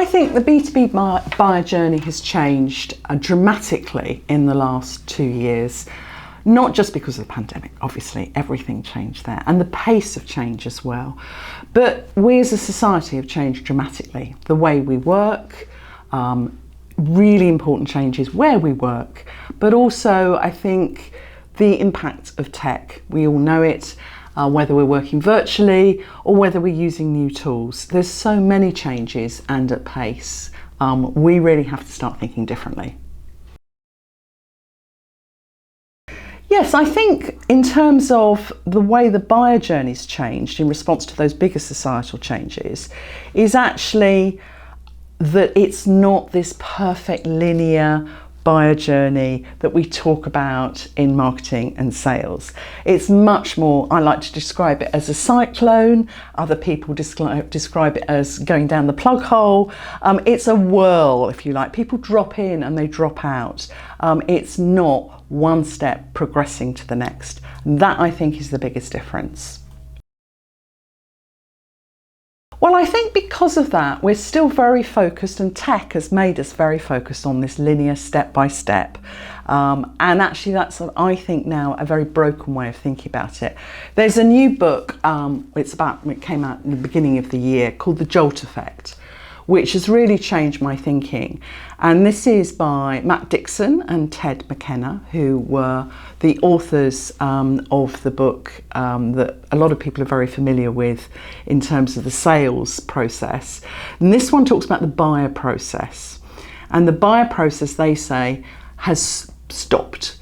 I think the B2B buyer journey has changed dramatically in the last 2 years, not just because of the pandemic, obviously everything changed there, and the pace of change as well. But we as a society have changed dramatically. The way we work, really important changes where we work, but also I think the impact of tech. We all know it, whether we're working virtually or whether we're using new tools. There's so many changes and at pace. We really have to start thinking differently. Yes, I think in terms of the way the buyer journey's changed in response to those bigger societal changes is actually that it's not this perfect linear buyer journey that we talk about in marketing and sales. It's much more, I like to describe it as a cyclone. Other people describe it as going down the plug hole. It's a whirl, if you like. People drop in and they drop out. It's not one step progressing to the next. That, I think, is the biggest difference. Well, I think because of that, we're still very focused, and tech has made us very focused on this linear step by step. And actually that's, I think now, a very broken way of thinking about it. There's a new book, it came out in the beginning of the year, called The Jolt Effect, which has really changed my thinking. And this is by Matt Dixon and Ted McKenna, who were the authors of the book that a lot of people are very familiar with in terms of the sales process. And this one talks about the buyer process. And the buyer process, they say, has stopped.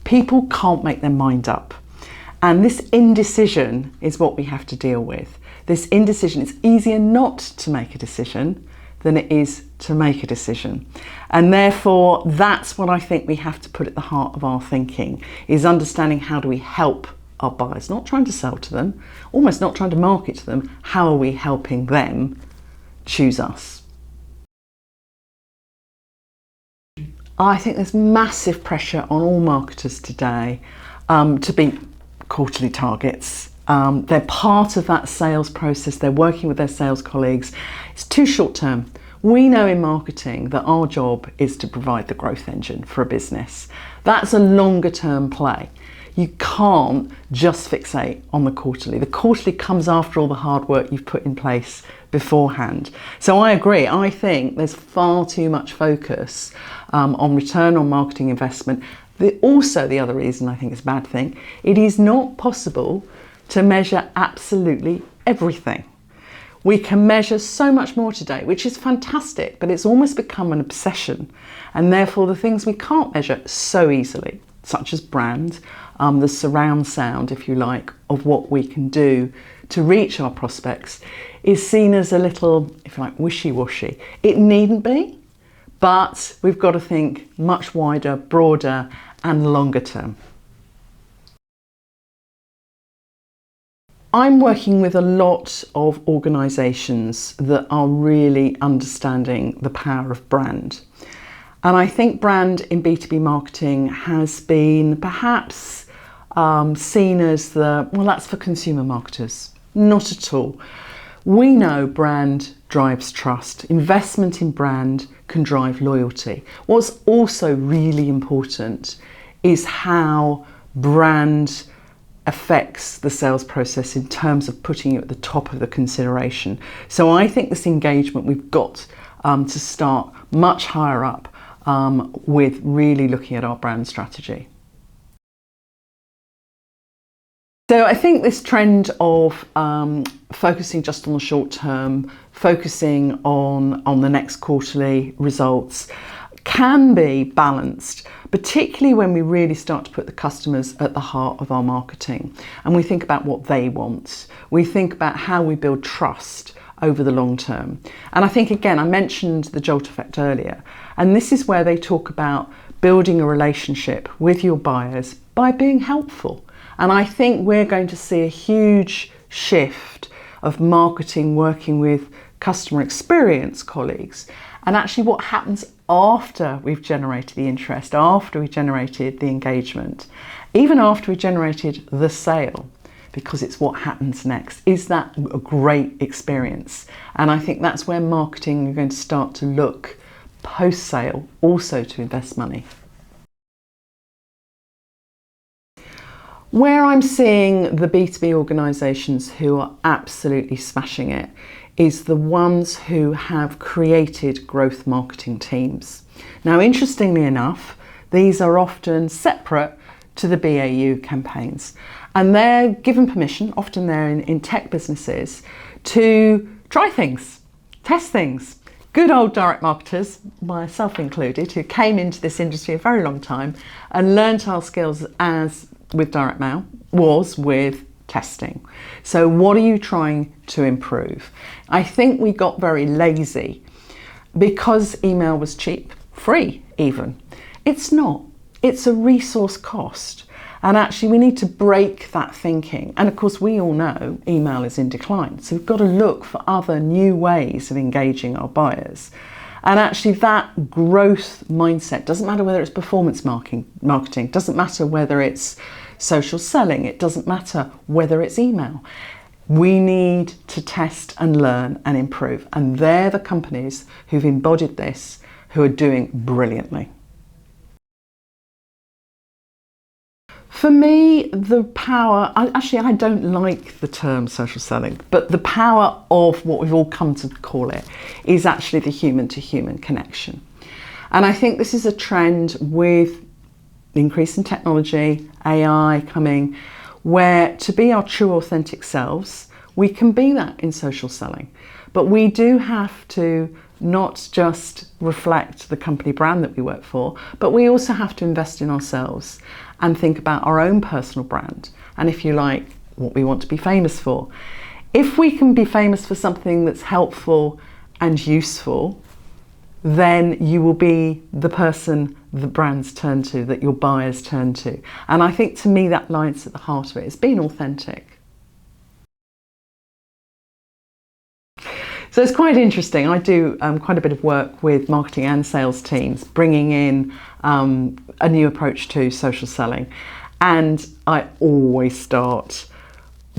People can't make their mind up. And this indecision is what we have to deal with. This indecision, it's easier not to make a decision than it is to make a decision. And therefore, that's what I think we have to put at the heart of our thinking, is understanding how do we help our buyers, not trying to sell to them, almost not trying to market to them, how are we helping them choose us? I think there's massive pressure on all marketers today to beat quarterly targets. They're part of that sales process. They're working with their sales colleagues. It's too short term. We know in marketing that our job is to provide the growth engine for a business. That's a longer term play. You can't just fixate on the quarterly. The quarterly comes after all the hard work you've put in place beforehand. So I agree. I think there's far too much focus on return on marketing investment. Also, the other reason I think it's a bad thing, it is not possible to measure absolutely everything. We can measure so much more today, which is fantastic, but it's almost become an obsession. And therefore the things we can't measure so easily, such as brand, the surround sound, if you like, of what we can do to reach our prospects, is seen as a little, if you like, wishy-washy. It needn't be, but we've got to think much wider, broader, and longer term. I'm working with a lot of organisations that are really understanding the power of brand. And I think brand in B2B marketing has been perhaps seen as that's for consumer marketers. Not at all. We know brand drives trust. Investment in brand can drive loyalty. What's also really important is how brand affects the sales process in terms of putting you at the top of the consideration. So I think this engagement, we've got to start much higher up with really looking at our brand strategy. So I think this trend of focusing just on the short term, focusing on the next quarterly results, can be balanced, particularly when we really start to put the customers at the heart of our marketing and we think about what they want. We think about how we build trust over the long term. And I think, again, I mentioned the Jolt Effect earlier, and this is where they talk about building a relationship with your buyers by being helpful. And I think we're going to see a huge shift of marketing working with customer experience colleagues, and actually what happens after we've generated the interest, after we've generated the engagement, even after we've generated the sale. because it's what happens next. Is that a great experience? And I think that's where marketing are going to start to look post-sale also to invest money. Where I'm seeing the B2B organisations who are absolutely smashing it is the ones who have created growth marketing teams. Now, interestingly enough, these are often separate to the BAU campaigns, and they're given permission, often they're in tech businesses, to try things, test things. Good old direct marketers, myself included, who came into this industry a very long time and learnt our skills as with direct mail was with testing. So what are you trying to improve? I think we got very lazy because email was cheap, free even. It's not. It's a resource cost. And actually we need to break that thinking. And of course we all know email is in decline. So we've got to look for other new ways of engaging our buyers. And actually that growth mindset, doesn't matter whether it's performance marketing, doesn't matter whether it's social selling, it doesn't matter whether it's email. We need to test and learn and improve. And they're the companies who've embodied this, who are doing brilliantly. For me, the power, I don't like the term social selling, but the power of what we've all come to call it is actually the human to human connection. And I think this is a trend with the increase in technology, AI coming, where to be our true authentic selves, we can be that in social selling. But we do have to not just reflect the company brand that we work for, but we also have to invest in ourselves and think about our own personal brand. And if you like, what we want to be famous for. If we can be famous for something that's helpful and useful, then you will be the person the brands turn to, that your buyers turn to. And I think to me that lies at the heart of it. It's being authentic. So it's quite interesting. I do quite a bit of work with marketing and sales teams, bringing in a new approach to social selling. And I always start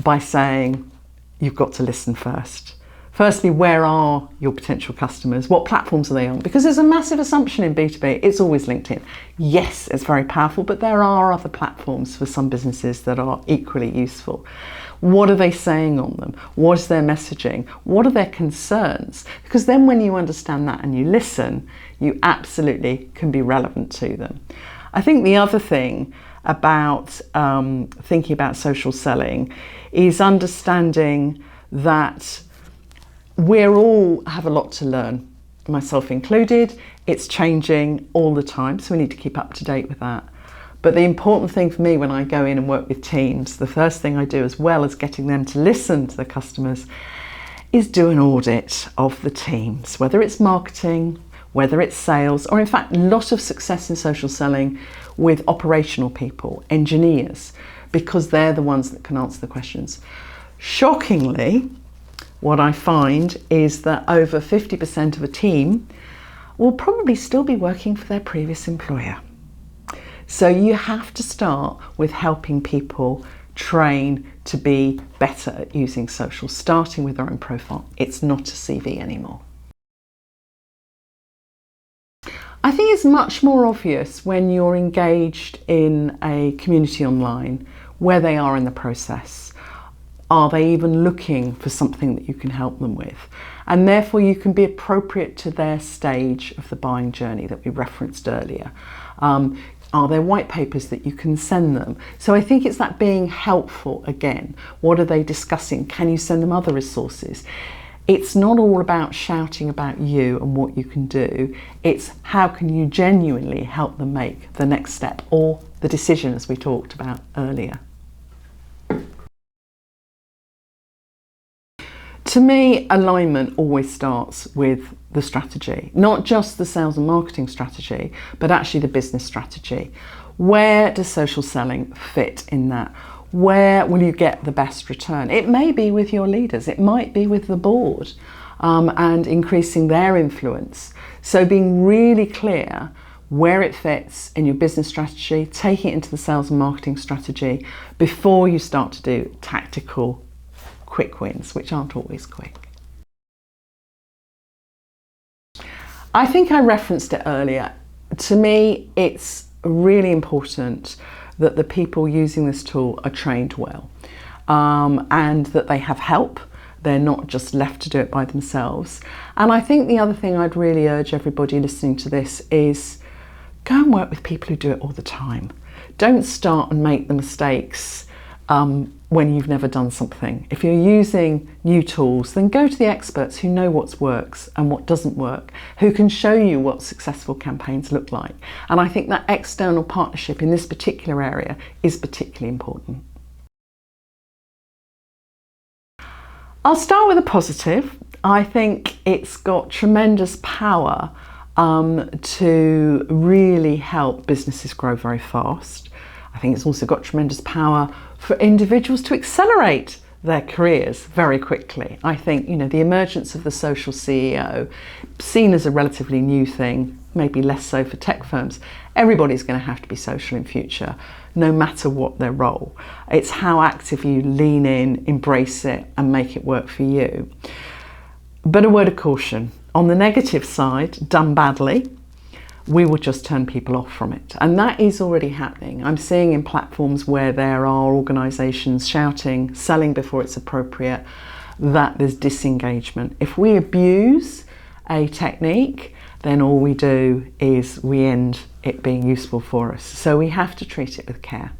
by saying, you've got to listen first. Firstly, where are your potential customers? What platforms are they on? Because there's a massive assumption in B2B, it's always LinkedIn. Yes, it's very powerful, but there are other platforms for some businesses that are equally useful. What are they saying on them? What is their messaging? What are their concerns? Because then when you understand that and you listen, you absolutely can be relevant to them. I think the other thing about thinking about social selling is understanding that we all have a lot to learn, myself included. It's changing all the time, so we need to keep up to date with that. But the important thing for me when I go in and work with teams, the first thing I do, as well as getting them to listen to the customers, is do an audit of the teams, whether it's marketing, whether it's sales, or in fact, a lot of success in social selling with operational people, engineers, because they're the ones that can answer the questions. Shockingly, what I find is that over 50% of a team will probably still be working for their previous employer. So you have to start with helping people train to be better at using social, starting with their own profile. It's not a CV anymore. I think it's much more obvious when you're engaged in a community online where they are in the process. Are they even looking for something that you can help them with? And therefore you can be appropriate to their stage of the buying journey that we referenced earlier. Are there white papers that you can send them? So I think it's that being helpful again. What are they discussing? Can you send them other resources? It's not all about shouting about you and what you can do. It's how can you genuinely help them make the next step or the decision, as we talked about earlier. To me, alignment always starts with the strategy, not just the sales and marketing strategy, but actually the business strategy. Where does social selling fit in that? Where will you get the best return? It may be with your leaders, it might be with the board, and increasing their influence. So being really clear, where it fits in your business strategy, taking it into the sales and marketing strategy before you start to do tactical quick wins, which aren't always quick. I think I referenced it earlier. To me, it's really important that the people using this tool are trained well, and that they have help. They're not just left to do it by themselves. And I think the other thing I'd really urge everybody listening to this is go and work with people who do it all the time. Don't start and make the mistakes when you've never done something. If you're using new tools, then go to the experts who know what works and what doesn't work, who can show you what successful campaigns look like. And I think that external partnership in this particular area is particularly important. I'll start with a positive. I think it's got tremendous power to really help businesses grow very fast. I think it's also got tremendous power for individuals to accelerate their careers very quickly. I think, the emergence of the social CEO, seen as a relatively new thing, maybe less so for tech firms. Everybody's going to have to be social in future, no matter what their role. It's how active you lean in, embrace it, and make it work for you. But a word of caution, on the negative side, done badly, we will just turn people off from it. And that is already happening. I'm seeing in platforms where there are organisations shouting, selling before it's appropriate, that there's disengagement. If we abuse a technique, then all we do is we end it being useful for us. So we have to treat it with care.